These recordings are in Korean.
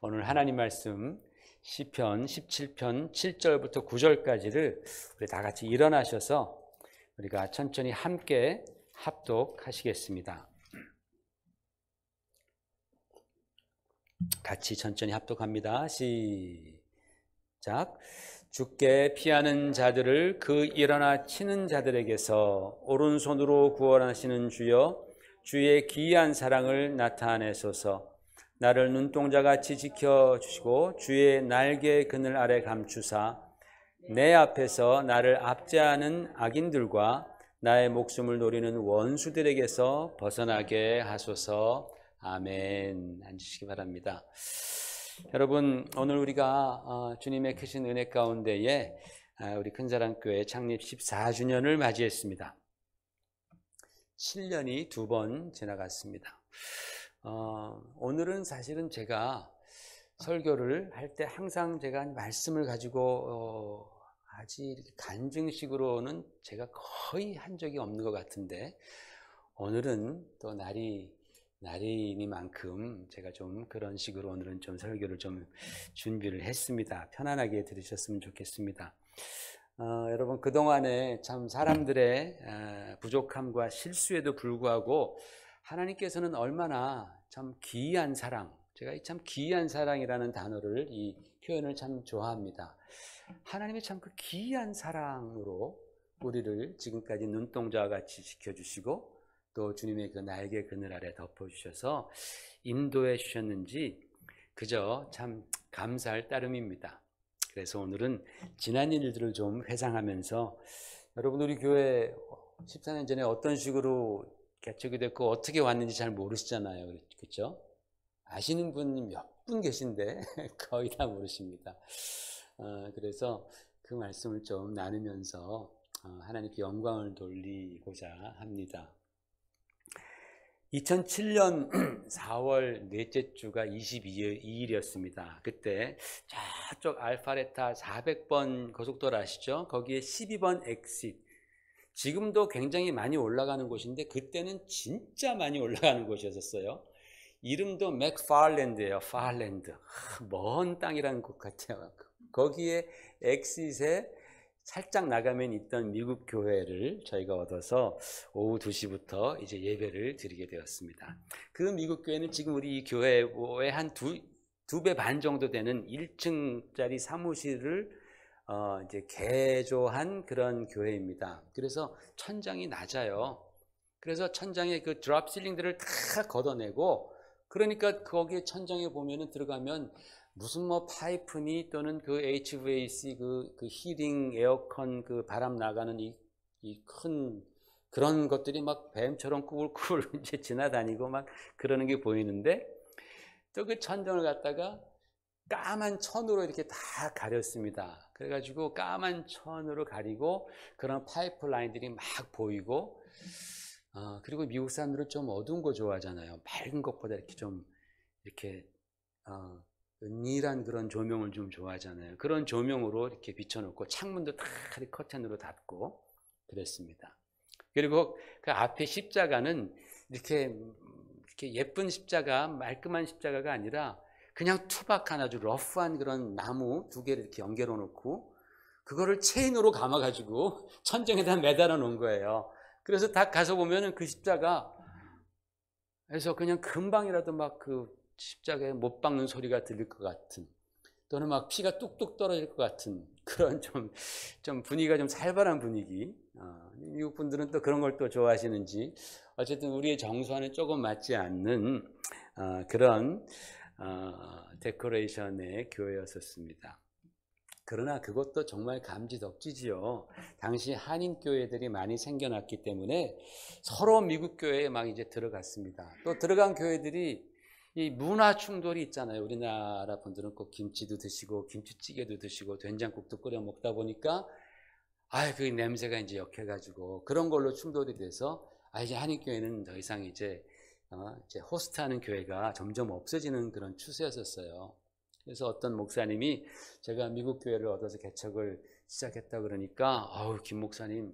오늘 하나님 말씀 시편 17편 7절부터 9절까지를 우리 다 같이 일어나셔서 우리가 천천히 함께 합독하시겠습니다. 같이 천천히 합독합니다. 시작. 주께 피하는 자들을 그 일어나 치는 자들에게서 오른손으로 구원하시는 주여, 주의 기이한 사랑을 나타내소서. 나를 눈동자같이 지켜주시고 주의 날개 그늘 아래 감추사 내 앞에서 나를 압제하는 악인들과 나의 목숨을 노리는 원수들에게서 벗어나게 하소서. 아멘. 앉으시기 바랍니다. 여러분, 오늘 우리가 주님의 크신 은혜 가운데에 우리 큰사랑교회 창립 14주년을 맞이했습니다. 7년이 2번 지나갔습니다. 오늘은 사실은 제가 설교를 할 때 항상 제가 말씀을 가지고 아주 간증식으로는 제가 거의 한 적이 없는 것 같은데, 오늘은 또 날이니만큼 제가 좀 그런 식으로 오늘은 좀 설교를 좀 준비를 했습니다. 편안하게 들으셨으면 좋겠습니다. 여러분, 그동안에 참 사람들의 부족함과 실수에도 불구하고 하나님께서는 얼마나 참 기이한 사랑, 제가 이 참 기이한 사랑이라는 단어를, 이 표현을 참 좋아합니다. 하나님의 참 그 기이한 사랑으로 우리를 지금까지 눈동자와 같이 지켜주시고 또 주님의 그 날개 그늘 아래 덮어주셔서 인도해 주셨는지 그저 참 감사할 따름입니다. 그래서 오늘은 지난 일들을 좀 회상하면서, 여러분, 우리 교회 14년 전에 어떤 식으로 개척이 됐고 어떻게 왔는지 잘 모르시잖아요. 그렇죠? 아시는 분이 몇 분 계신데 거의 다 모르십니다. 그래서 그 말씀을 좀 나누면서 하나님께 영광을 돌리고자 합니다. 2007년 4월 넷째 주가 22일이었습니다. 그때 저쪽 알파레타 400번 고속도로 아시죠? 거기에 12번 엑싯, 지금도 굉장히 많이 올라가는 곳인데 그때는 진짜 많이 올라가는 곳이었어요. 이름도 맥파일랜드예요. 파일랜드. 먼 땅이라는 곳 같아요. 거기에 엑싯에 살짝 나가면 있던 미국 교회를 저희가 얻어서 오후 2시부터 이제 예배를 드리게 되었습니다. 그 미국 교회는 지금 우리 이 교회의 한 두 배 반 정도 되는 1층짜리 사무실을 이제 개조한 그런 교회입니다. 그래서 천장이 낮아요. 그래서 천장에 그 드롭 실링들을 다 걷어내고, 그러니까 거기에 천장에 보면은 들어가면 무슨 뭐 파이프니 또는 그 HVAC 그 히팅 에어컨 그 바람 나가는 이 큰 그런 것들이 막 뱀처럼 꾸불꾸불 이제 지나다니고 막 그러는 게 보이는데, 또 그 천정을 갖다가 까만 천으로 이렇게 다 가렸습니다. 그래가지고 까만 천으로 가리고 그런 파이프라인들이 막 보이고, 그리고 미국 사람들은 좀 어두운 거 좋아하잖아요. 맑은 것보다 이렇게 좀 이렇게 은밀한 그런 조명을 좀 좋아하잖아요. 그런 조명으로 이렇게 비춰놓고 창문도 다 커튼으로 닫고 그랬습니다. 그리고 그 앞에 십자가는 이렇게 예쁜 십자가, 말끔한 십자가가 아니라 그냥 투박한 아주 러프한 그런 나무 2개를 이렇게 연결해 놓고 그거를 체인으로 감아가지고 천정에다 매달아 놓은 거예요. 그래서 딱 가서 보면은 그 십자가에서 그냥 금방이라도 막 그 십자가에 못 박는 소리가 들릴 것 같은, 또는 막 피가 뚝뚝 떨어질 것 같은 그런 좀 분위기가 좀 살벌한 분위기. 미국 분들은 또 그런 걸 또 좋아하시는지 어쨌든 우리의 정서와는 조금 맞지 않는 그런 데코레이션의 교회였었습니다. 그러나 그것도 정말 감지덕지지요. 당시 한인 교회들이 많이 생겨났기 때문에 서로 미국 교회에 막 이제 들어갔습니다. 또 들어간 교회들이 이 문화 충돌이 있잖아요. 우리나라 분들은 꼭 김치도 드시고 김치찌개도 드시고 된장국도 끓여 먹다 보니까 그 냄새가 이제 역해가지고 그런 걸로 충돌이 돼서 이제 한인 교회는 더 이상 이제 호스트하는 교회가 점점 없어지는 그런 추세였었어요. 그래서 어떤 목사님이 제가 미국 교회를 얻어서 개척을 시작했다 그러니까 김 목사님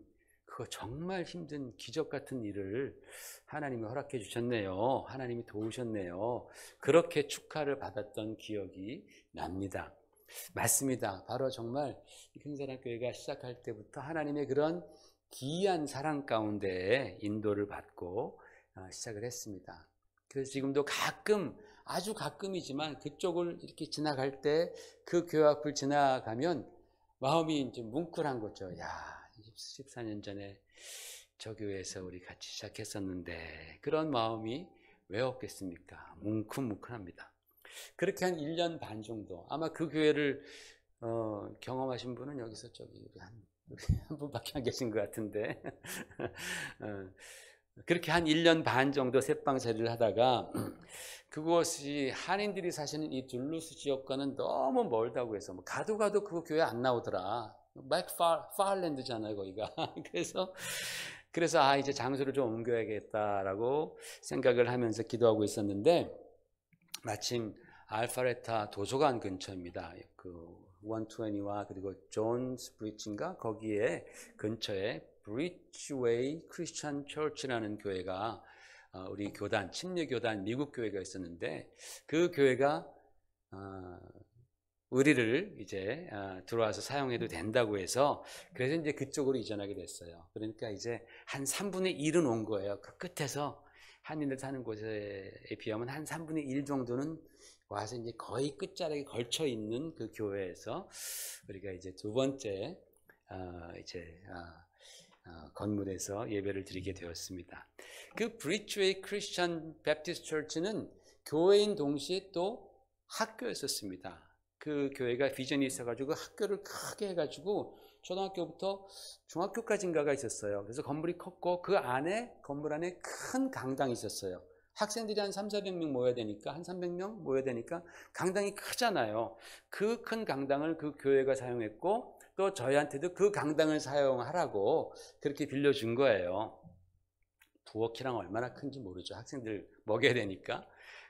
그거 정말 힘든 기적 같은 일을 하나님이 허락해 주셨네요. 하나님이 도우셨네요. 그렇게 축하를 받았던 기억이 납니다. 맞습니다. 바로 정말 큰사랑교회가 시작할 때부터 하나님의 그런 기이한 사랑 가운데 인도를 받고 시작을 했습니다. 그래서 지금도 가끔, 아주 가끔이지만 그쪽을 이렇게 지나갈 때 그 교회 앞을 지나가면 마음이 이제 뭉클한 거죠. 야, 14년 전에 저 교회에서 우리 같이 시작했었는데, 그런 마음이 왜 없겠습니까? 뭉클뭉클합니다. 그렇게 한 1년 반 정도, 아마 그 교회를 경험하신 분은 여기서 저기 한 분밖에 안 계신 것 같은데 그렇게 한 1년 반 정도 새빵살이를 하다가 그것이 한인들이 사시는 이 둘루스 지역과는 너무 멀다고 해서 뭐 가도 그 교회 안 나오더라. 맥파일랜드잖아요 거기가. 그래서 이제 장소를 좀 옮겨야겠다라고 생각을 하면서 기도하고 있었는데, 마침 알파레타 도서관 근처입니다. 그 120와 그리고 존스 브리지인가 거기에 근처에 브리지웨이 크리스천 처치라는 교회가 우리 교단, 침례교단 미국 교회가 있었는데, 그 교회가 우리를 이제 들어와서 사용해도 된다고 해서, 그래서 이제 그쪽으로 이전하게 됐어요. 그러니까 이제 한 3분의 1은 온 거예요. 그 끝에서 한인들 사는 곳에 비하면 한 3분의 1 정도는 와서 이제 거의 끝자락에 걸쳐 있는 그 교회에서 우리가 이제 두 번째 건물에서 예배를 드리게 되었습니다. 그 브리지웨이 크리스천 베프티스트 처치는 교회인 동시에 또 학교였었습니다. 그 교회가 비전이 있어가지고 학교를 크게 해가지고 초등학교부터 중학교까지인가가 있었어요. 그래서 건물이 컸고 그 안에, 건물 안에 큰 강당이 있었어요. 학생들이 한 300~400명 모여야 되니까, 한 300명 모여야 되니까 강당이 크잖아요. 그 큰 강당을 그 교회가 사용했고, 또 저희한테도 그 강당을 사용하라고 그렇게 빌려준 거예요. 부엌이랑 얼마나 큰지 모르죠. 학생들 먹여야 되니까.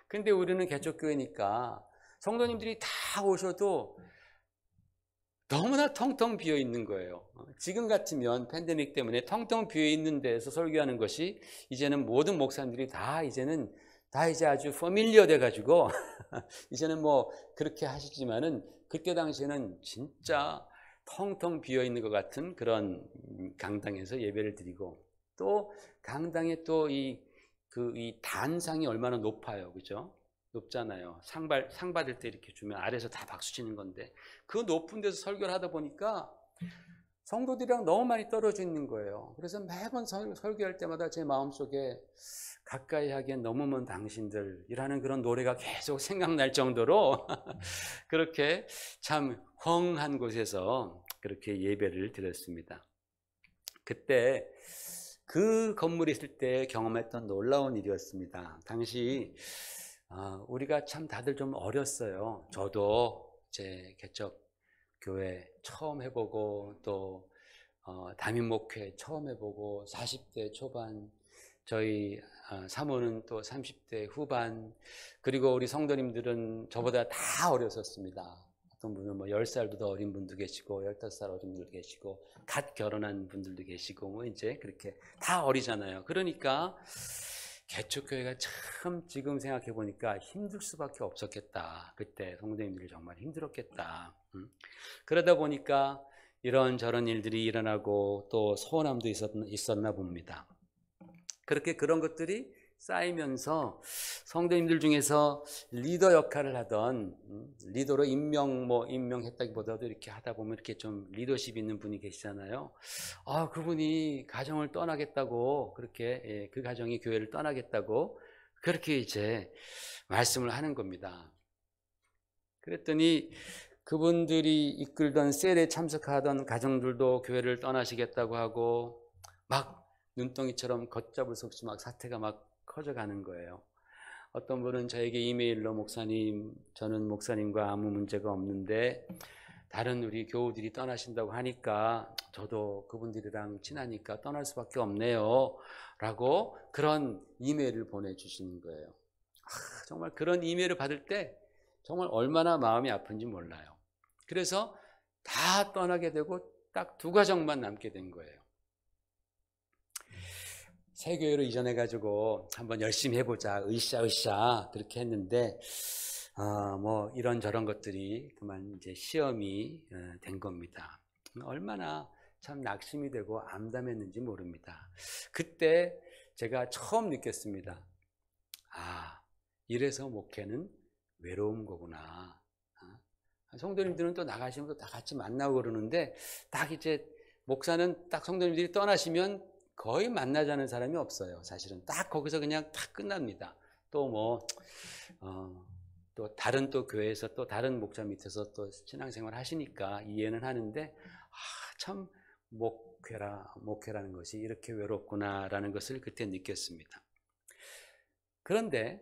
근데 우리는 개척교회니까 성도님들이 다 오셔도 너무나 텅텅 비어 있는 거예요. 지금 같으면 팬데믹 때문에 텅텅 비어 있는 데서 설교하는 것이 이제는 모든 목사님들이 다 이제 아주 퍼밀리어 돼가지고 이제는 뭐 그렇게 하시지만은, 그때 당시에는 진짜 텅텅 비어 있는 것 같은 그런 강당에서 예배를 드리고, 또 강당에 또 이 단상이 얼마나 높아요, 그죠? 높잖아요. 상 받을 때 이렇게 주면 아래에서 다 박수 치는 건데, 그 높은 데서 설교를 하다 보니까 성도들이랑 너무 많이 떨어져 있는 거예요. 그래서 매번 설교할 때마다 제 마음속에 가까이 하기엔 너무 먼 당신들이라는 그런 노래가 계속 생각날 정도로 그렇게 참 헝한 곳에서 그렇게 예배를 드렸습니다. 그때 그 건물에 있을 때 경험했던 놀라운 일이었습니다. 당시 우리가 참 다들 좀 어렸어요. 저도 제 개척 교회 처음 해보고, 또 담임 목회 처음 해보고, 40대 초반, 저희 사모는 또 30대 후반, 그리고 우리 성도님들은 저보다 다 어렸었습니다. 어떤 분은 뭐 10살도 더 어린 분도 계시고, 15살 어린 분도 계시고, 갓 결혼한 분들도 계시고, 뭐 이제 그렇게 다 어리잖아요. 그러니까 개척교회가 참 지금 생각해 보니까 힘들 수밖에 없었겠다. 그때 성도님들이 정말 힘들었겠다. 그러다 보니까 이런저런 일들이 일어나고 또 소원함도 있었나 봅니다. 그렇게 그런 것들이 쌓이면서 성도님들 중에서 리더 역할을 하던, 리더로 임명했다기보다도 이렇게 하다 보면 이렇게 좀 리더십 있는 분이 계시잖아요. 그분이 가정을 떠나겠다고, 그렇게 그 가정이 교회를 떠나겠다고 그렇게 이제 말씀을 하는 겁니다. 그랬더니 그분들이 이끌던 셀에 참석하던 가정들도 교회를 떠나시겠다고 하고, 막 눈덩이처럼 걷잡을 수 없이 막 사태가 막 커져가는 거예요. 어떤 분은 저에게 이메일로, 목사님, 저는 목사님과 아무 문제가 없는데 다른 우리 교우들이 떠나신다고 하니까 저도 그분들이랑 친하니까 떠날 수밖에 없네요 라고 그런 이메일을 보내주시는 거예요. 정말 그런 이메일을 받을 때 정말 얼마나 마음이 아픈지 몰라요. 그래서 다 떠나게 되고 딱 2가정만 남게 된 거예요. 새 교회로 이전해가지고 한번 열심히 해보자, 으쌰 그렇게 했는데 뭐 이런저런 것들이 그만 이제 시험이 된 겁니다. 얼마나 참 낙심이 되고 암담했는지 모릅니다. 그때 제가 처음 느꼈습니다. 이래서 목회는 외로운 거구나. 성도님들은 또 나가시면 또 다 같이 만나고 그러는데 딱 이제 목사는 딱 성도님들이 떠나시면 거의 만나자는 사람이 없어요. 사실은 딱 거기서 그냥 딱 끝납니다. 또 뭐 또 다른 또 교회에서 또 다른 목사 밑에서 또 신앙생활 하시니까 이해는 하는데 참 목회라는 것이 이렇게 외롭구나라는 것을 그때 느꼈습니다. 그런데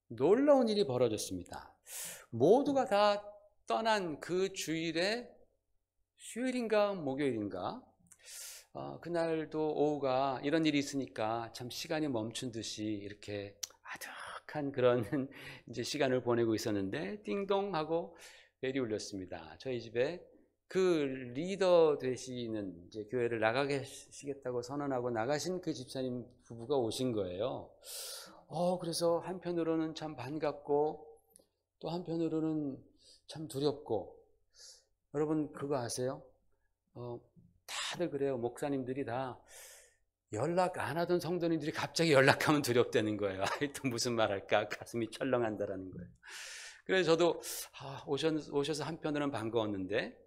놀라운 일이 벌어졌습니다. 모두가 다 떠난 그 주일에 수요일인가 목요일인가 그날도 오후가 이런 일이 있으니까 참 시간이 멈춘 듯이 이렇게 아득한 그런 이제 시간을 보내고 있었는데 띵동 하고 벨이 울렸습니다. 저희 집에 그 리더 되시는 이제 교회를 나가시겠다고 선언하고 나가신 그 집사님 부부가 오신 거예요. 그래서 한편으로는 참 반갑고 또 한편으로는 참 두렵고. 여러분 그거 아세요? 다들 그래요. 목사님들이 다 연락 안 하던 성도님들이 갑자기 연락하면 두렵다는 거예요. 또 무슨 말 할까 가슴이 철렁한다라는 거예요. 그래서 저도 오셔서 한편으로는 반가웠는데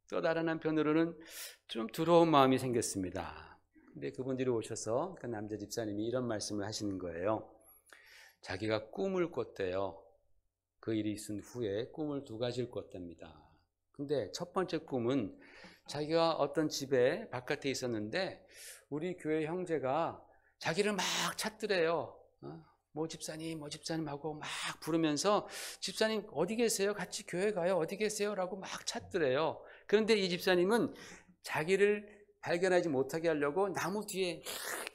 또 다른 한편으로는 좀 두려운 마음이 생겼습니다. 근데 그분들이 오셔서 그 남자 집사님이 이런 말씀을 하시는 거예요. 자기가 꿈을 꿨대요. 그 일이 있은 후에 꿈을 2가지를 꿨답니다. 근데 첫 번째 꿈은 자기가 어떤 집에 바깥에 있었는데 우리 교회 형제가 자기를 막 찾더래요. 뭐 집사님 하고 막 부르면서 집사님 어디 계세요? 같이 교회 가요. 어디 계세요? 라고 막 찾더래요. 그런데 이 집사님은 자기를 발견하지 못하게 하려고 나무 뒤에,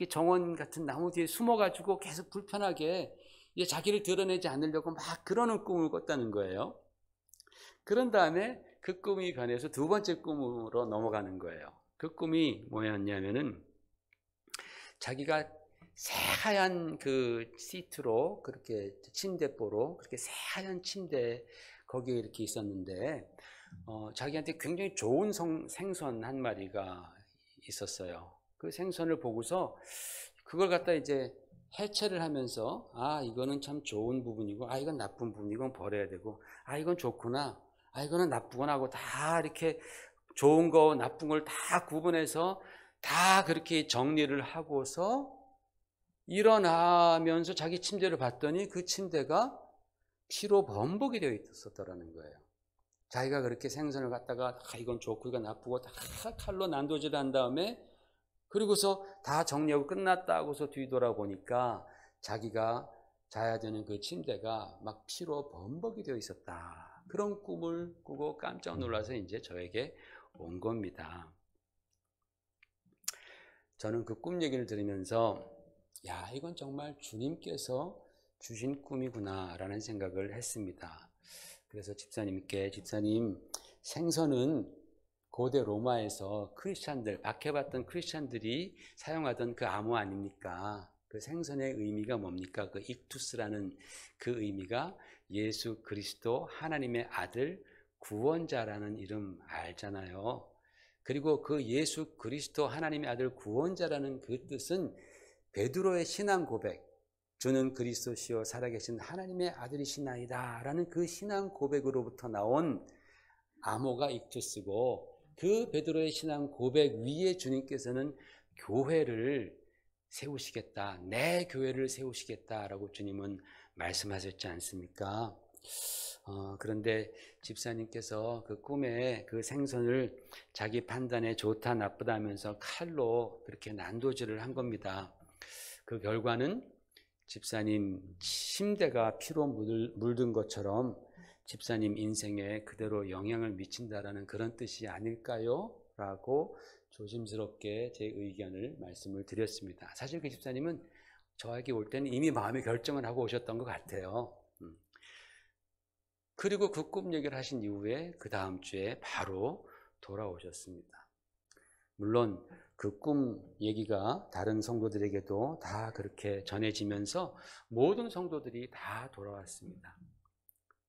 정원 같은 나무 뒤에 숨어가지고 계속 불편하게 자기를 드러내지 않으려고 막 그러는 꿈을 꿨다는 거예요. 그런 다음에 그 꿈이 변해서 2번째 꿈으로 넘어가는 거예요. 그 꿈이 뭐였냐면은 자기가 새하얀 그 시트로 그렇게 침대보로 그렇게 새하얀 침대 거기에 이렇게 있었는데 자기한테 굉장히 좋은 생선 한 마리가 있었어요. 그 생선을 보고서 그걸 갖다 이제 해체를 하면서 이거는 참 좋은 부분이고 이건 나쁜 부분이고 이건 버려야 되고 이건 좋구나 이거는 나쁘구나 하고 다 이렇게 좋은 거 나쁜 걸 다 구분해서 다 그렇게 정리를 하고서 일어나면서 자기 침대를 봤더니 그 침대가 피로 범벅이 되어 있었더라는 거예요. 자기가 그렇게 생선을 갖다가 이건 좋고 이건 나쁘고 다 칼로 난도질을 한 다음에 그리고서 다 정리하고 끝났다 하고서 뒤돌아보니까 자기가 자야 되는 그 침대가 막 피로 범벅이 되어 있었다. 그런 꿈을 꾸고 깜짝 놀라서 이제 저에게 온 겁니다. 저는 그 꿈 얘기를 들으면서 이건 정말 주님께서 주신 꿈이구나 라는 생각을 했습니다. 그래서 집사님 생선은 고대 로마에서 크리스찬들, 박해받던 크리스찬들이 사용하던 그 암호 아닙니까? 그 생선의 의미가 뭡니까? 그 익투스라는 그 의미가 예수 그리스도 하나님의 아들 구원자라는 이름 알잖아요. 그리고 그 예수 그리스도 하나님의 아들 구원자라는 그 뜻은 베드로의 신앙 고백, 주는 그리스도시요 살아계신 하나님의 아들이시나이다 라는 그 신앙 고백으로부터 나온 암호가 익투스고 그 베드로의 신앙 고백 위에 주님께서는 교회를 세우시겠다, 내 교회를 세우시겠다라고 주님은 말씀하셨지 않습니까? 그런데 집사님께서 그 꿈에 그 생선을 자기 판단에 좋다 나쁘다 하면서 칼로 그렇게 난도질을 한 겁니다. 그 결과는 집사님 침대가 피로 물든 것처럼 집사님 인생에 그대로 영향을 미친다라는 그런 뜻이 아닐까요? 라고 조심스럽게 제 의견을 말씀을 드렸습니다. 사실 그 집사님은 저에게 올 때는 이미 마음의 결정을 하고 오셨던 것 같아요. 그리고 그 꿈 얘기를 하신 이후에 그 다음 주에 바로 돌아오셨습니다. 물론 그 꿈 얘기가 다른 성도들에게도 다 그렇게 전해지면서 모든 성도들이 다 돌아왔습니다.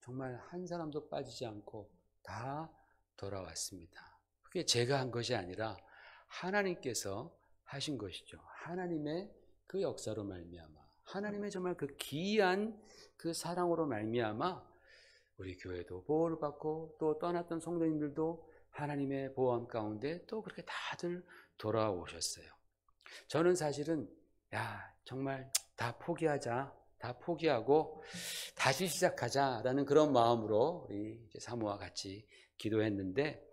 정말 한 사람도 빠지지 않고 다 돌아왔습니다. 그게 제가 한 것이 아니라 하나님께서 하신 것이죠. 하나님의 그 역사로 말미암아, 하나님의 정말 그 기이한 그 사랑으로 말미암아 우리 교회도 보호를 받고 또 떠났던 성도님들도 하나님의 보호함 가운데 또 그렇게 다들 돌아오셨어요. 저는 사실은 정말 다 포기하자, 다 포기하고 다시 시작하자라는 그런 마음으로 우리 이제 사모와 같이 기도했는데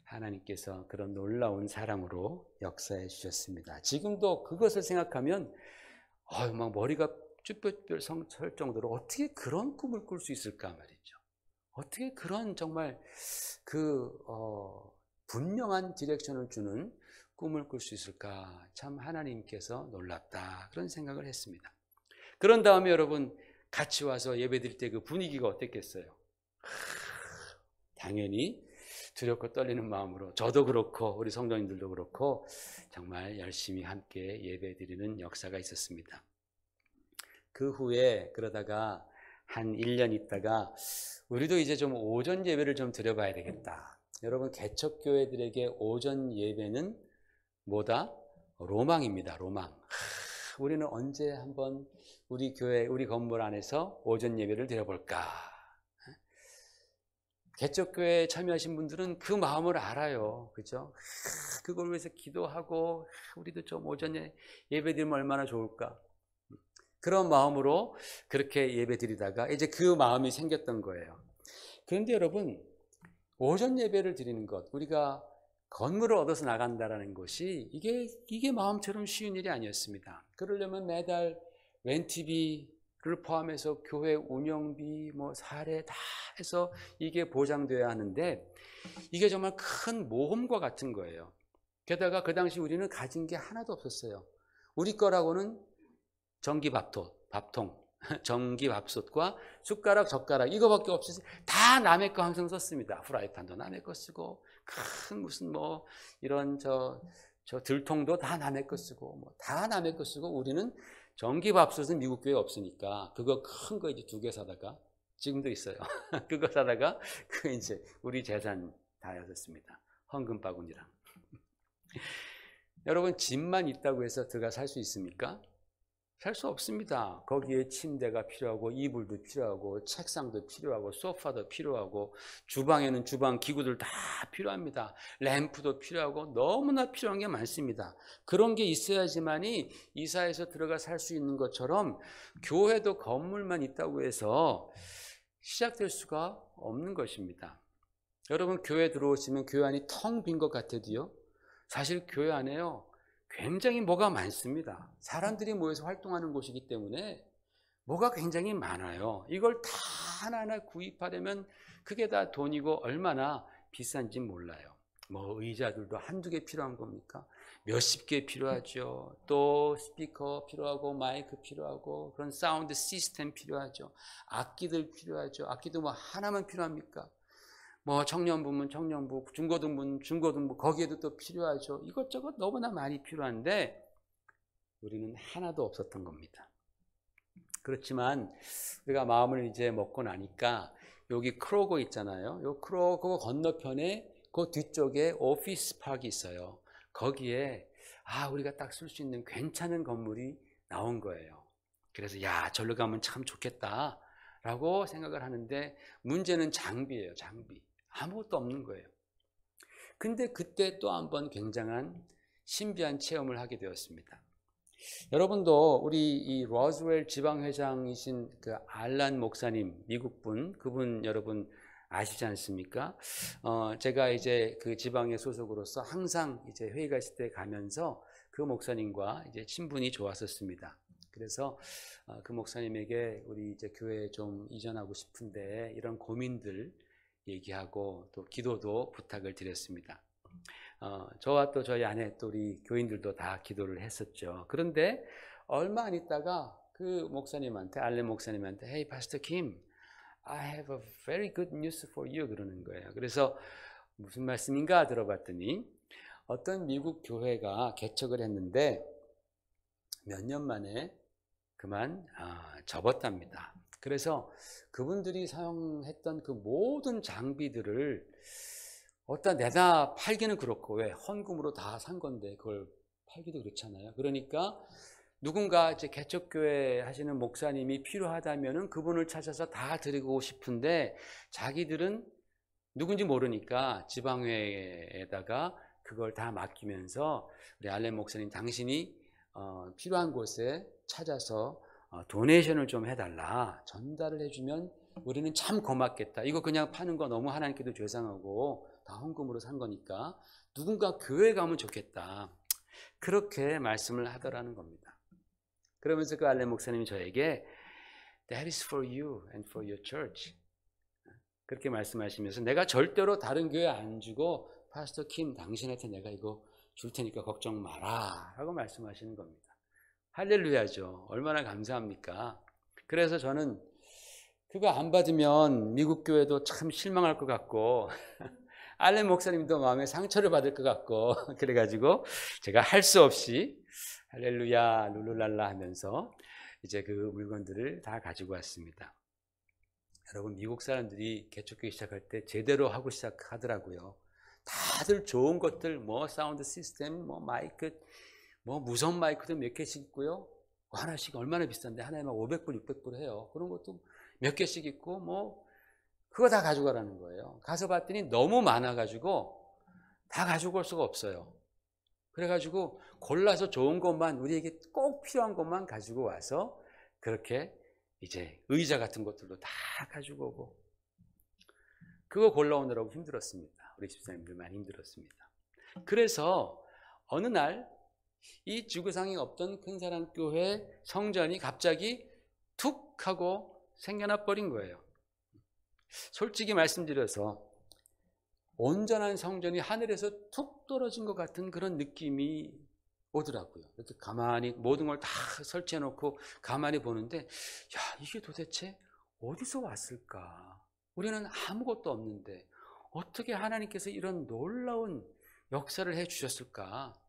하나님께서 그런 놀라운 사랑으로 역사해 주셨습니다. 지금도 그것을 생각하면 막 머리가 쭈뼛쭈뼛 설 정도로 어떻게 그런 꿈을 꿀 수 있을까 말이죠. 어떻게 그런 정말 그 분명한 디렉션을 주는 꿈을 꿀 수 있을까? 참 하나님께서 놀랍다 그런 생각을 했습니다. 그런 다음에 여러분 같이 와서 예배드릴 때 그 분위기가 어땠겠어요? 당연히 두렵고 떨리는 마음으로 저도 그렇고 우리 성도님들도 그렇고 정말 열심히 함께 예배드리는 역사가 있었습니다. 그 후에 그러다가 한 1년 있다가 우리도 이제 좀 오전 예배를 좀 드려봐야 되겠다. 여러분 개척교회들에게 오전 예배는 뭐다? 로망입니다. 로망. 우리는 언제 한번 우리 교회, 우리 건물 안에서 오전 예배를 드려볼까? 개척교회에 참여하신 분들은 그 마음을 알아요. 그죠? 그걸 위해서 기도하고 우리도 좀 오전에 예배 드리면 얼마나 좋을까? 그런 마음으로 그렇게 예배 드리다가 이제 그 마음이 생겼던 거예요. 그런데 여러분, 오전 예배를 드리는 것, 우리가 건물을 얻어서 나간다라는 것이 이게 마음처럼 쉬운 일이 아니었습니다. 그러려면 매달 렌트비를 포함해서 교회 운영비, 사례 다 해서 이게 보장돼야 하는데 이게 정말 큰 모험과 같은 거예요. 게다가 그 당시 우리는 가진 게 하나도 없었어요. 우리 거라고는 밥통, 전기밥솥과 숟가락, 젓가락 이거밖에 없어서 다 남의 거 항상 썼습니다. 프라이팬도 남의 거 쓰고 큰 무슨 이런 저 들통도 다 남의 거 쓰고 다 남의 거 쓰고 우리는 전기밥솥은 미국 교회에 없으니까 그거 큰 거 이제 2개 사다가 지금도 있어요. 그거 사다가 그 이제 우리 재산 다였습니다. 헌금 바구니랑. 여러분 집만 있다고 해서 들어가 살 수 있습니까? 살 수 없습니다. 거기에 침대가 필요하고 이불도 필요하고 책상도 필요하고 소파도 필요하고 주방에는 주방 기구들 다 필요합니다. 램프도 필요하고 너무나 필요한 게 많습니다. 그런 게 있어야지만이 이사해서 들어가 살 수 있는 것처럼 교회도 건물만 있다고 해서 시작될 수가 없는 것입니다. 여러분 교회 들어오시면 교회 안이 텅 빈 것 같아도요. 사실 교회 안에요. 굉장히 뭐가 많습니다. 사람들이 모여서 활동하는 곳이기 때문에 뭐가 굉장히 많아요. 이걸 다 하나하나 구입하려면 그게 다 돈이고 얼마나 비싼지 몰라요. 의자들도 한두 개 필요한 겁니까? 몇십 개 필요하죠. 또 스피커 필요하고 마이크 필요하고 그런 사운드 시스템 필요하죠. 악기들 필요하죠. 악기도 하나만 필요합니까? 청년부면 청년부, 중고등부는 중고등부 거기에도 또 필요하죠. 이것저것 너무나 많이 필요한데 우리는 하나도 없었던 겁니다. 그렇지만 우리가 마음을 이제 먹고 나니까 여기 크로거 있잖아요. 요 크로거 건너편에 그 뒤쪽에 오피스 파크가 있어요. 거기에 우리가 딱 쓸 수 있는 괜찮은 건물이 나온 거예요. 그래서 절로 가면 참 좋겠다 라고 생각을 하는데 문제는 장비예요. 장비. 아무것도 없는 거예요. 근데 그때 또 한 번 굉장한 신비한 체험을 하게 되었습니다. 여러분도 우리 이 로즈웰 지방회장이신 그 알란 목사님, 미국분, 그분 여러분 아시지 않습니까? 제가 이제 그 지방의 소속으로서 항상 이제 회의가 있을 때 가면서 그 목사님과 이제 친분이 좋았었습니다. 그래서 그 목사님에게 우리 이제 교회에 좀 이전하고 싶은데 이런 고민들 얘기하고 또 기도도 부탁을 드렸습니다. 저와 또 저희 아내 또 우리 교인들도 다 기도를 했었죠. 그런데 얼마 안 있다가 그 목사님한테 알렌 목사님한테 Hey, Pastor Kim, I have a very good news for you 그러는 거예요. 그래서 무슨 말씀인가 들어봤더니 어떤 미국 교회가 개척을 했는데 몇 년 만에 그만 접었답니다. 그래서 그분들이 사용했던 그 모든 장비들을 어디다 내다 팔기는 그렇고, 왜 헌금으로 다 산 건데 그걸 팔기도 그렇잖아요. 그러니까 누군가 이제 개척교회 하시는 목사님이 필요하다면은 그분을 찾아서 다 드리고 싶은데 자기들은 누군지 모르니까 지방회에다가 그걸 다 맡기면서, 우리 알렌 목사님 당신이 필요한 곳에 찾아서 도네이션을 좀 해달라, 전달을 해주면 우리는 참 고맙겠다. 이거 그냥 파는 거 너무 하나님께도 죄송하고 다 헌금으로 산 거니까 누군가 교회 가면 좋겠다. 그렇게 말씀을 하더라는 겁니다. 그러면서 그 알렌 목사님이 저에게 That is for you and for your church, 그렇게 말씀하시면서 내가 절대로 다른 교회 안 주고 파스터 킴 당신한테 내가 이거 줄 테니까 걱정 마라 라고 말씀하시는 겁니다. 할렐루야죠. 얼마나 감사합니까? 그래서 저는 그거 안 받으면 미국 교회도 참 실망할 것 같고 알렌 목사님도 마음에 상처를 받을 것 같고, 그래가지고 제가 할 수 없이 할렐루야 룰루랄라 하면서 이제 그 물건들을 다 가지고 왔습니다. 여러분, 미국 사람들이 개척교회 시작할 때 제대로 하고 시작하더라고요. 다들 좋은 것들, 뭐 사운드 시스템, 뭐 마이크, 뭐 무선 마이크도 몇 개씩 있고요. 하나씩 얼마나 비싼데 하나에 막 500불, 600불 해요. 그런 것도 몇 개씩 있고, 뭐 그거 다 가져가라는 거예요. 가서 봤더니 너무 많아가지고 다 가지고 올 수가 없어요. 그래가지고 골라서 좋은 것만, 우리에게 꼭 필요한 것만 가지고 와서 그렇게 이제 의자 같은 것들도 다 가지고 오고, 그거 골라오느라고 힘들었습니다. 우리 집사님들 많이 힘들었습니다. 그래서 어느 날 이 지구상에 없던 큰사랑교회 성전이 갑자기 툭 하고 생겨나 버린 거예요. 솔직히 말씀드려서 온전한 성전이 하늘에서 툭 떨어진 것 같은 그런 느낌이 오더라고요. 이렇게 가만히 모든 걸 다 설치해 놓고 가만히 보는데, 야, 이게 도대체 어디서 왔을까? 우리는 아무것도 없는데 어떻게 하나님께서 이런 놀라운 역사를 해 주셨을까?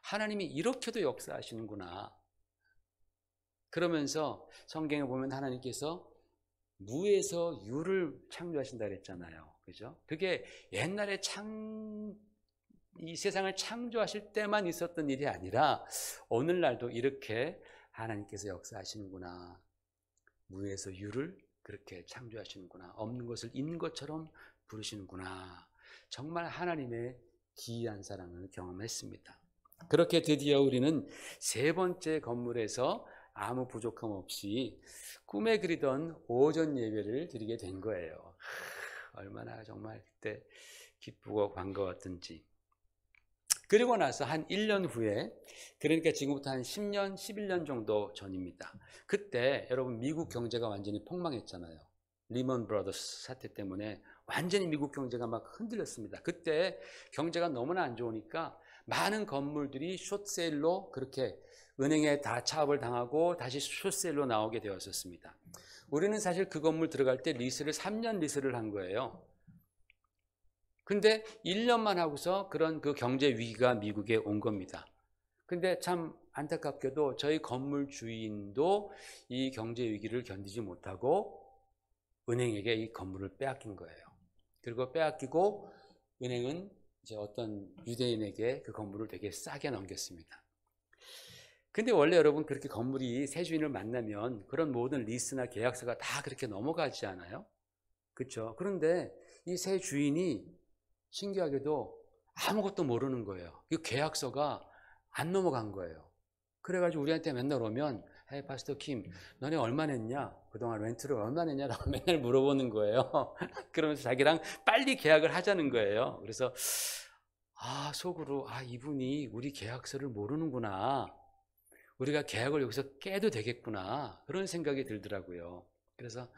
하나님이 이렇게도 역사하시는구나. 그러면서 성경에 보면 하나님께서 무에서 유를 창조하신다 그랬잖아요. 그죠? 그게 옛날에 이 세상을 창조하실 때만 있었던 일이 아니라 오늘날도 이렇게 하나님께서 역사하시는구나. 무에서 유를 그렇게 창조하시는구나. 없는 것을 있는 것처럼 부르시는구나. 정말 하나님의 기이한 사랑을 경험했습니다. 그렇게 드디어 우리는 세 번째 건물에서 아무 부족함 없이 꿈에 그리던 오전 예배를 드리게 된 거예요. 얼마나 정말 그때 기쁘고 반가웠던지. 그리고 나서 한 1년 후에, 그러니까 지금부터 한 10년, 11년 정도 전입니다. 그때 여러분 미국 경제가 완전히 폭망했잖아요. 리먼 브라더스 사태 때문에 완전히 미국 경제가 막 흔들렸습니다. 그때 경제가 너무나 안 좋으니까 많은 건물들이 숏세일로 그렇게 은행에 다 차압을 당하고 다시 숏세일로 나오게 되었었습니다. 우리는 사실 그 건물 들어갈 때 리스를 3년 리스를 한 거예요. 근데 1년만 하고서 그런 그 경제 위기가 미국에 온 겁니다. 근데 참 안타깝게도 저희 건물 주인도 이 경제 위기를 견디지 못하고 은행에게 이 건물을 빼앗긴 거예요. 그리고 빼앗기고 은행은 이제 어떤 유대인에게 그 건물을 되게 싸게 넘겼습니다. 근데 원래 여러분 그렇게 건물이 새 주인을 만나면 그런 모든 리스나 계약서가 다 그렇게 넘어가지 않아요? 그렇죠? 그런데 이 새 주인이 신기하게도 아무것도 모르는 거예요. 이 계약서가 안 넘어간 거예요. 그래가지고 우리한테 맨날 오면, 헤이 파스터 킴, 너네 얼마 냈냐? 그동안 렌트를 얼마 냈냐라고 맨날 물어보는 거예요. 그러면서 자기랑 빨리 계약을 하자는 거예요. 그래서 속으로 이분이 우리 계약서를 모르는구나. 우리가 계약을 여기서 깨도 되겠구나. 그런 생각이 들더라고요. 그래서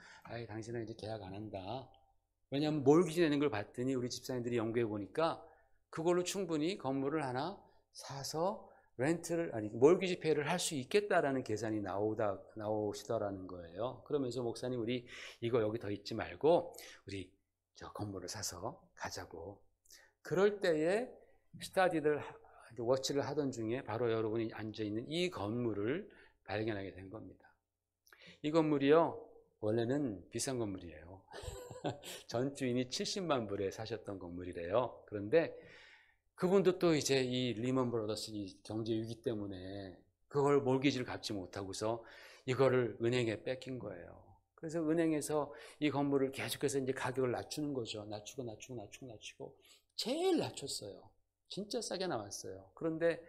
당신은 이제 계약 안 한다. 왜냐하면 몰기지 내는 걸 봤더니 우리 집사님들이 연구해 보니까 그걸로 충분히 건물을 하나 사서 몰기지 페이를 할 수 있겠다라는 계산이 나오시더라는 거예요. 그러면서 목사님, 우리 이거 여기 더 있지 말고 우리 저 건물을 사서 가자고. 그럴 때에 스타디를 워치를 하던 중에 바로 여러분이 앉아 있는 이 건물을 발견하게 된 겁니다. 이 건물이요, 원래는 비싼 건물이에요. 전 주인이 70만 불에 사셨던 건물이래요. 그런데 그분도 또 이제 이 리먼 브라더스 이 경제 위기 때문에 그걸 몰기지를 갚지 못하고서 이거를 은행에 뺏긴 거예요. 그래서 은행에서 이 건물을 계속해서 이제 가격을 낮추는 거죠. 낮추고 제일 낮췄어요. 진짜 싸게 나왔어요. 그런데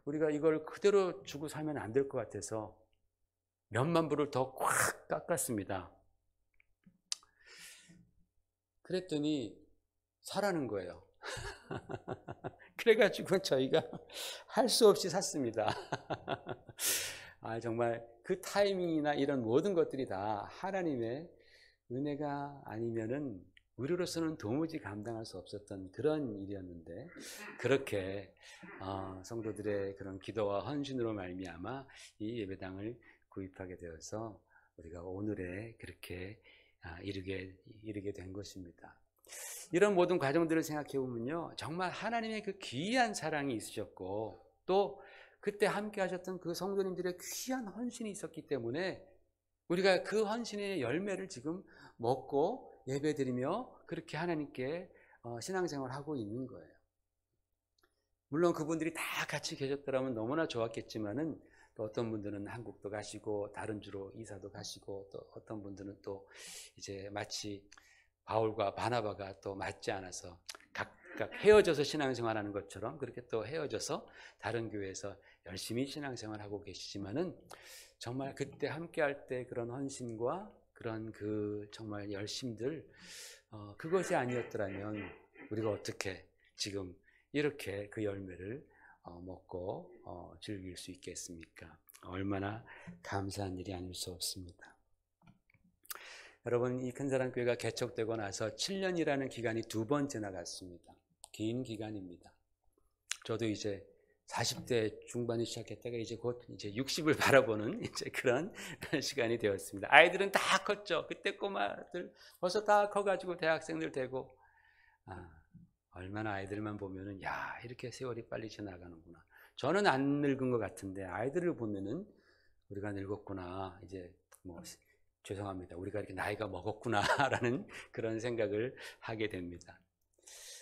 우리가 이걸 그대로 주고 사면 안 될 것 같아서 몇만 불을 더 꽉 깎았습니다. 그랬더니 사라는 거예요. 그래가지고 저희가 할 수 없이 샀습니다. 정말 그 타이밍이나 이런 모든 것들이 다 하나님의 은혜가 아니면은 우리로서는 도무지 감당할 수 없었던 그런 일이었는데, 그렇게 성도들의 그런 기도와 헌신으로 말미암아 이 예배당을 구입하게 되어서 우리가 오늘에 그렇게 이르게 된 것입니다. 이런 모든 과정들을 생각해 보면요, 정말 하나님의 그 귀한 사랑이 있으셨고, 또 그때 함께 하셨던 그 성도님들의 귀한 헌신이 있었기 때문에 우리가 그 헌신의 열매를 지금 먹고 예배드리며 그렇게 하나님께 신앙생활을 하고 있는 거예요. 물론 그분들이 다 같이 계셨더라면 너무나 좋았겠지만은, 또 어떤 분들은 한국도 가시고 다른 주로 이사도 가시고, 또 어떤 분들은 또 이제 마치 바울과 바나바가 또 맞지 않아서 각각 헤어져서 신앙생활하는 것처럼 그렇게 또 헤어져서 다른 교회에서 열심히 신앙생활하고 계시지만은, 정말 그때 함께할 때 그런 헌신과 그런 그 정말 열심들, 그것이 아니었더라면 우리가 어떻게 지금 이렇게 그 열매를 먹고 즐길 수 있겠습니까? 얼마나 감사한 일이 아닐 수 없습니다. 여러분, 이 큰사랑교회가 개척되고 나서 7년이라는 기간이 2번 지나갔습니다. 긴 기간입니다. 저도 이제 40대 중반에 시작했다가 이제 곧 이제 60을 바라보는 이제 그런 시간이 되었습니다. 아이들은 다 컸죠. 그때 꼬마들 벌써 다 커가지고 대학생들 되고, 얼마나 아이들만 보면은 야, 이렇게 세월이 빨리 지나가는구나. 저는 안 늙은 것 같은데 아이들을 보면은 우리가 늙었구나, 이제 뭐 죄송합니다, 우리가 이렇게 나이가 먹었구나라는 그런 생각을 하게 됩니다.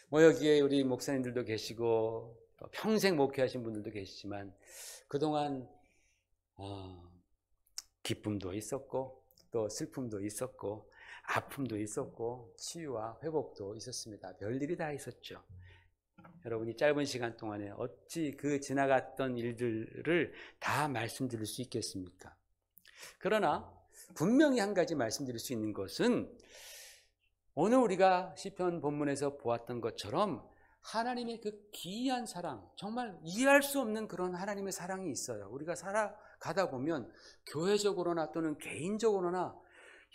뭐 여기에 우리 목사님들도 계시고 평생 목회하신 분들도 계시지만, 그동안 기쁨도 있었고 또 슬픔도 있었고 아픔도 있었고 치유와 회복도 있었습니다. 별일이 다 있었죠. 여러분이 짧은 시간 동안에 어찌 그 지나갔던 일들을 다 말씀드릴 수 있겠습니까? 그러나 분명히 한 가지 말씀드릴 수 있는 것은, 오늘 우리가 시편 본문에서 보았던 것처럼 하나님의 그 귀한 사랑, 정말 이해할 수 없는 그런 하나님의 사랑이 있어요. 우리가 살아가다 보면 교회적으로나 또는 개인적으로나,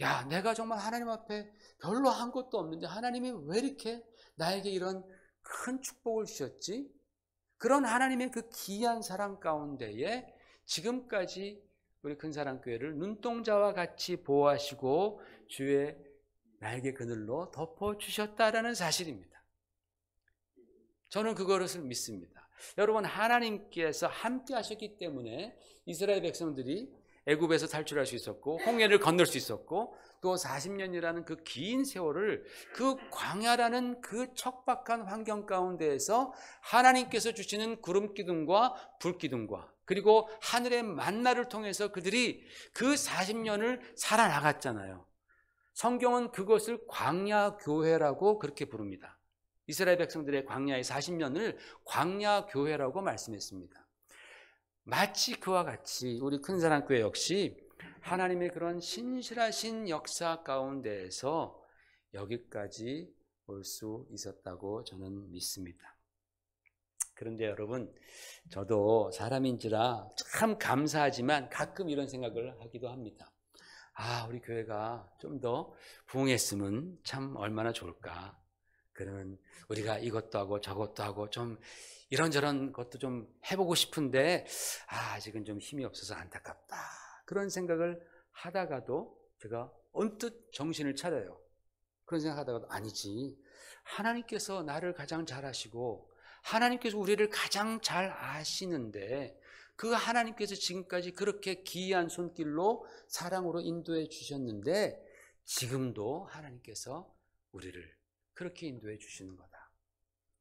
야, 내가 정말 하나님 앞에 별로 한 것도 없는데 하나님이 왜 이렇게 나에게 이런 큰 축복을 주셨지? 그런 하나님의 그 귀한 사랑 가운데에 지금까지 우리 큰사랑교회를 눈동자와 같이 보호하시고 주의 날개 그늘로 덮어주셨다라는 사실입니다. 저는 그것을 믿습니다. 여러분, 하나님께서 함께 하셨기 때문에 이스라엘 백성들이 애굽에서 탈출할 수 있었고 홍해를 건널 수 있었고, 또 40년이라는 그 긴 세월을 그 광야라는 그 척박한 환경 가운데에서 하나님께서 주시는 구름 기둥과 불 기둥과 그리고 하늘의 만나를 통해서 그들이 그 40년을 살아나갔잖아요. 성경은 그것을 광야 교회라고 그렇게 부릅니다. 이스라엘 백성들의 광야의 40년을 광야 교회라고 말씀했습니다. 마치 그와 같이 우리 큰사랑교회 역시 하나님의 그런 신실하신 역사 가운데에서 여기까지 올 수 있었다고 저는 믿습니다. 그런데 여러분, 저도 사람인지라 참 감사하지만 가끔 이런 생각을 하기도 합니다. 우리 교회가 좀 더 부흥했으면 참 얼마나 좋을까. 그러면 우리가 이것도 하고 저것도 하고 좀 이런저런 것도 좀 해보고 싶은데 아직은 좀 힘이 없어서 안타깝다. 그런 생각을 하다가도 제가 언뜻 정신을 차려요. 그런 생각하다가도 아니지, 하나님께서 나를 가장 잘 아시고 하나님께서 우리를 가장 잘 아시는데 그 하나님께서 지금까지 그렇게 기이한 손길로 사랑으로 인도해 주셨는데 지금도 하나님께서 우리를 그렇게 인도해 주시는 거다.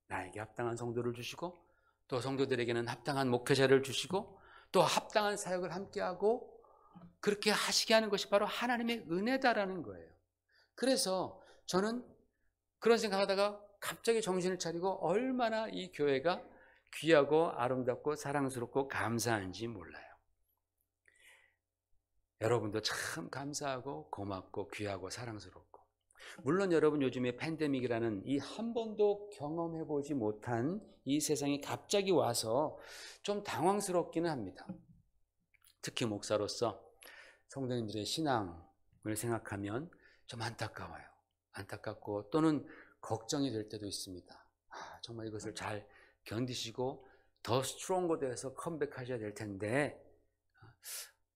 나에게 합당한 성도를 주시고 또 성도들에게는 합당한 목회자를 주시고 또 합당한 사역을 함께하고 그렇게 하시게 하는 것이 바로 하나님의 은혜다라는 거예요. 그래서 저는 그런 생각하다가 갑자기 정신을 차리고 얼마나 이 교회가 귀하고 아름답고 사랑스럽고 감사한지 몰라요. 여러분도 참 감사하고 고맙고 귀하고 사랑스럽고, 물론 여러분 요즘에 팬데믹이라는 이 한 번도 경험해보지 못한 이 세상이 갑자기 와서 좀 당황스럽기는 합니다. 특히 목사로서 성도님들의 신앙을 생각하면 좀 안타까워요. 안타깝고 또는 걱정이 될 때도 있습니다. 정말 이것을 잘 견디시고 더 스트롱거 돼서 컴백하셔야 될 텐데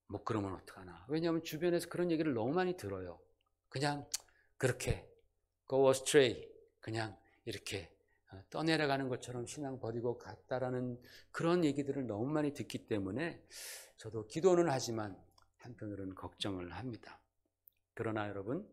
뭐 그러면 어떡하나. 왜냐하면 주변에서 그런 얘기를 너무 많이 들어요. 그냥 그렇게 go astray, 그냥 이렇게 떠내려가는 것처럼 신앙 버리고 갔다라는 그런 얘기들을 너무 많이 듣기 때문에 저도 기도는 하지만 한편으로는 걱정을 합니다. 그러나 여러분,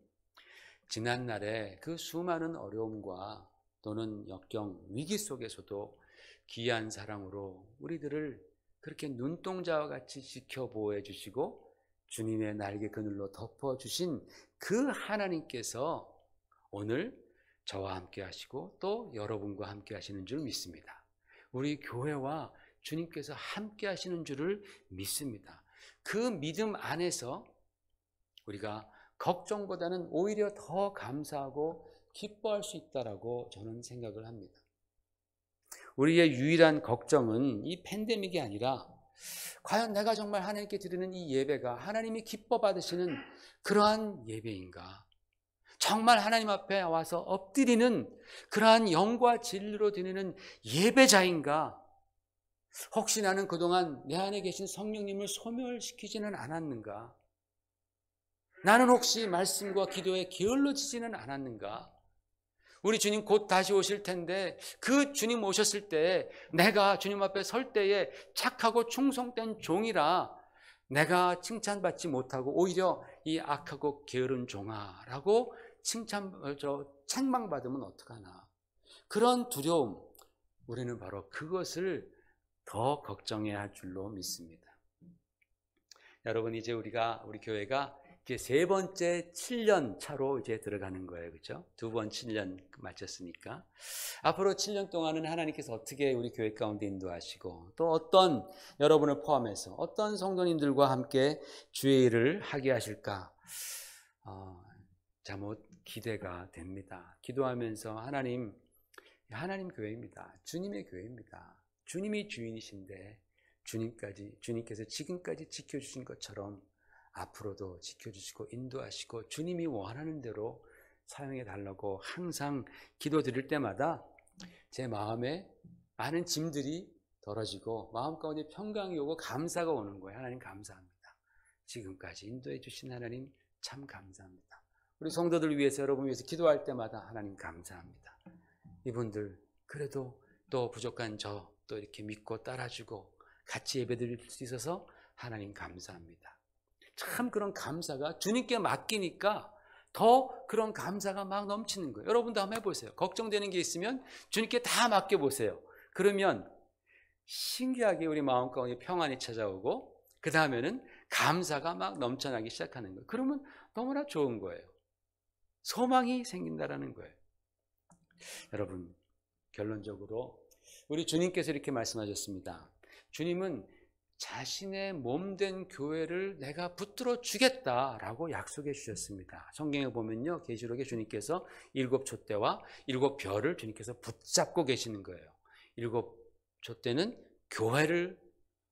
지난날에 그 수많은 어려움과 또는 역경, 위기 속에서도 귀한 사랑으로 우리들을 그렇게 눈동자와 같이 지켜보호해 주시고 주님의 날개 그늘로 덮어주신 그 하나님께서 오늘 저와 함께 하시고 또 여러분과 함께 하시는 줄 믿습니다. 우리 교회와 주님께서 함께 하시는 줄을 믿습니다. 그 믿음 안에서 우리가 걱정보다는 오히려 더 감사하고 기뻐할 수 있다라고 저는 생각을 합니다. 우리의 유일한 걱정은 이 팬데믹이 아니라 과연 내가 정말 하나님께 드리는 이 예배가 하나님이 기뻐 받으시는 그러한 예배인가? 정말 하나님 앞에 와서 엎드리는 그러한 영과 진리로 드리는 예배자인가? 혹시 나는 그동안 내 안에 계신 성령님을 소멸시키지는 않았는가? 나는 혹시 말씀과 기도에 게을러지지는 않았는가? 우리 주님 곧 다시 오실 텐데 그 주님 오셨을 때 내가 주님 앞에 설 때에 착하고 충성된 종이라 내가 칭찬받지 못하고 오히려 이 악하고 게으른 종아라고 책망받으면 어떡하나. 그런 두려움, 우리는 바로 그것을 더 걱정해야 할 줄로 믿습니다. 여러분, 이제 우리 교회가 이제 세 번째 7년 차로 이제 들어가는 거예요. 그렇죠? 두 번 7년 마쳤으니까 앞으로 7년 동안은 하나님께서 어떻게 우리 교회 가운데 인도하시고 또 어떤, 여러분을 포함해서 어떤 성도님들과 함께 주의 일을 하게 하실까 잠옷 기대가 됩니다. 기도하면서 하나님 교회입니다. 주님의 교회입니다. 주님이 주인이신데 주님께서 지금까지 지켜주신 것처럼 앞으로도 지켜주시고 인도하시고 주님이 원하는 대로 사용해 달라고 항상 기도드릴 때마다 제 마음에 많은 짐들이 덜어지고 마음 가운데 평강이 오고 감사가 오는 거예요. 하나님 감사합니다. 지금까지 인도해 주신 하나님 참 감사합니다. 우리 성도들 위해서, 여러분 위해서 기도할 때마다 하나님 감사합니다. 이분들 그래도 또 부족한 저 또 이렇게 믿고 따라주고 같이 예배드릴 수 있어서 하나님 감사합니다. 참 그런 감사가 주님께 맡기니까 더 그런 감사가 막 넘치는 거예요. 여러분도 한번 해보세요. 걱정되는 게 있으면 주님께 다 맡겨보세요. 그러면 신기하게 우리 마음 가운데 평안이 찾아오고 그 다음에는 감사가 막 넘쳐나기 시작하는 거예요. 그러면 너무나 좋은 거예요. 소망이 생긴다라는 거예요. 여러분, 결론적으로 우리 주님께서 이렇게 말씀하셨습니다. 주님은 자신의 몸된 교회를 내가 붙들어 주겠다라고 약속해 주셨습니다. 성경에 보면요, 계시록에 주님께서 7 촛대와 7 별을 주님께서 붙잡고 계시는 거예요. 7 촛대는 교회를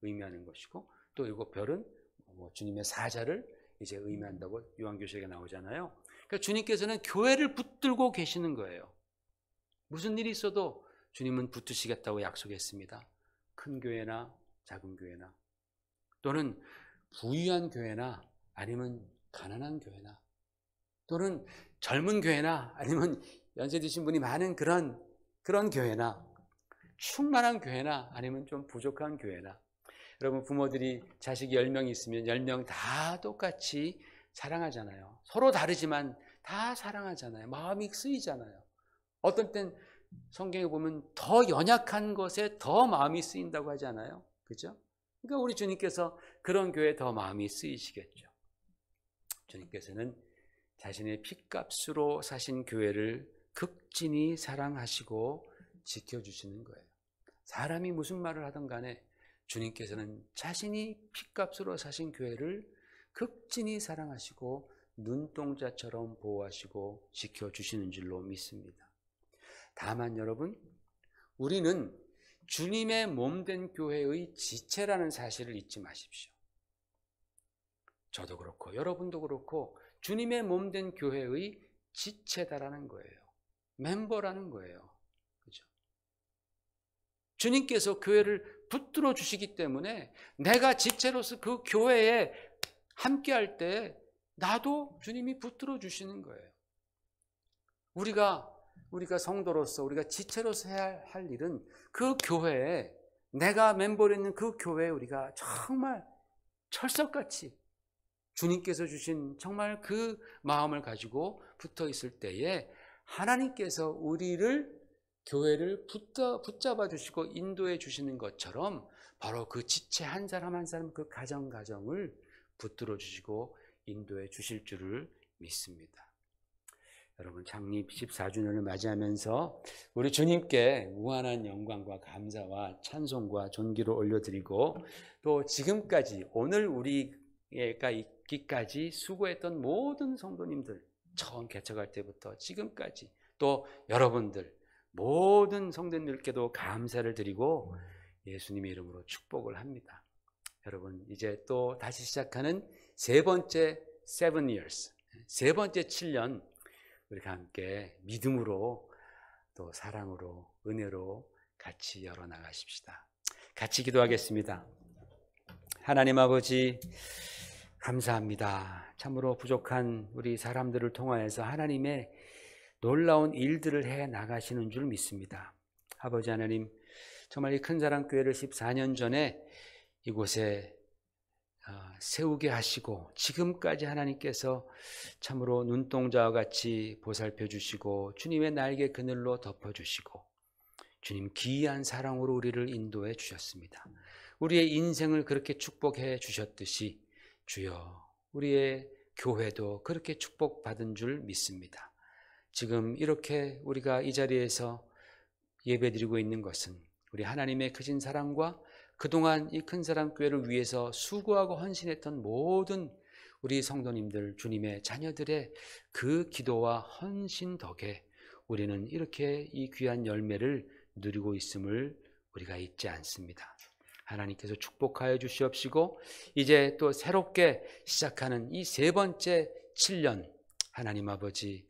의미하는 것이고 또 7 별은 주님의 사자를 이제 의미한다고 요한계시록에 나오잖아요. 그러니까 주님께서는 교회를 붙들고 계시는 거예요. 무슨 일이 있어도 주님은 붙으시겠다고 약속했습니다. 큰 교회나 작은 교회나 또는 부유한 교회나 아니면 가난한 교회나 또는 젊은 교회나 아니면 연세 드신 분이 많은 그런 교회나 충만한 교회나 아니면 좀 부족한 교회나, 여러분 부모들이 자식이 10명 있으면 10명 다 똑같이 사랑하잖아요. 서로 다르지만 다 사랑하잖아요. 마음이 쓰이잖아요. 어떤 땐 성경에 보면 더 연약한 것에 더 마음이 쓰인다고 하잖아요. 그죠? 그러니까 우리 주님께서 그런 교회에 더 마음이 쓰이시겠죠. 주님께서는 자신의 핏값으로 사신 교회를 극진히 사랑하시고 지켜주시는 거예요. 사람이 무슨 말을 하든 간에 주님께서는 자신이 핏값으로 사신 교회를 극진히 사랑하시고 눈동자처럼 보호하시고 지켜주시는 줄로 믿습니다. 다만 여러분, 우리는 주님의 몸된 교회의 지체라는 사실을 잊지 마십시오. 저도 그렇고 여러분도 그렇고 주님의 몸된 교회의 지체다라는 거예요. 멤버라는 거예요. 그죠? 주님께서 교회를 붙들어 주시기 때문에 내가 지체로서 그 교회에 함께할 때 나도 주님이 붙들어 주시는 거예요. 우리가 성도로서, 우리가 지체로서 해야 할 일은 그 교회에, 내가 멤버로 있는 그 교회에 우리가 정말 철석같이 주님께서 주신 정말 그 마음을 가지고 붙어 있을 때에 하나님께서 우리를, 교회를 붙잡아 주시고 인도해 주시는 것처럼 바로 그 지체 한 사람 한 사람 그 가정을 붙들어 주시고 인도해 주실 줄을 믿습니다. 여러분, 창립 14주년을 맞이하면서 우리 주님께 무한한 영광과 감사와 찬송과 존귀를 올려드리고, 또 지금까지 오늘 우리가 있기까지 수고했던 모든 성도님들, 처음 개척할 때부터 지금까지, 또 여러분들 모든 성도님들께도 감사를 드리고 예수님의 이름으로 축복을 합니다. 여러분, 이제 또 다시 시작하는 세 번째 7 years, 세 번째 7년 우리가 함께 믿음으로 또 사랑으로 은혜로 같이 열어나가십시다. 같이 기도하겠습니다. 하나님 아버지, 감사합니다. 참으로 부족한 우리 사람들을 통하여서 하나님의 놀라운 일들을 해 나가시는 줄 믿습니다. 아버지 하나님, 정말 이 큰사랑교회를 14년 전에 이곳에 세우게 하시고 지금까지 하나님께서 참으로 눈동자와 같이 보살펴 주시고 주님의 날개 그늘로 덮어 주시고 주님 귀한 사랑으로 우리를 인도해 주셨습니다. 우리의 인생을 그렇게 축복해 주셨듯이 주여, 우리의 교회도 그렇게 축복받은 줄 믿습니다. 지금 이렇게 우리가 이 자리에서 예배드리고 있는 것은 우리 하나님의 크신 사랑과 그동안 이 큰사랑교회를 위해서 수고하고 헌신했던 모든 우리 성도님들, 주님의 자녀들의 그 기도와 헌신 덕에 우리는 이렇게 이 귀한 열매를 누리고 있음을 우리가 잊지 않습니다. 하나님께서 축복하여 주시옵시고 이제 또 새롭게 시작하는 이 세 번째 7년, 하나님 아버지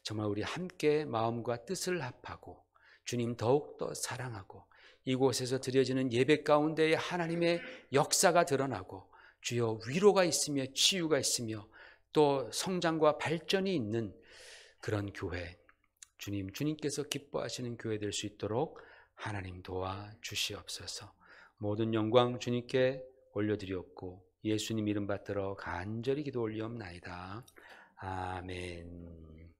정말 우리 함께 마음과 뜻을 합하고 주님 더욱더 사랑하고 이곳에서 드려지는 예배 가운데에 하나님의 역사가 드러나고 주여 위로가 있으며 치유가 있으며 또 성장과 발전이 있는 그런 교회, 주님께서 기뻐하시는 교회 될 수 있도록 하나님 도와 주시옵소서. 모든 영광 주님께 올려드리옵고 예수님 이름 받들어 간절히 기도 올리옵나이다. 아멘.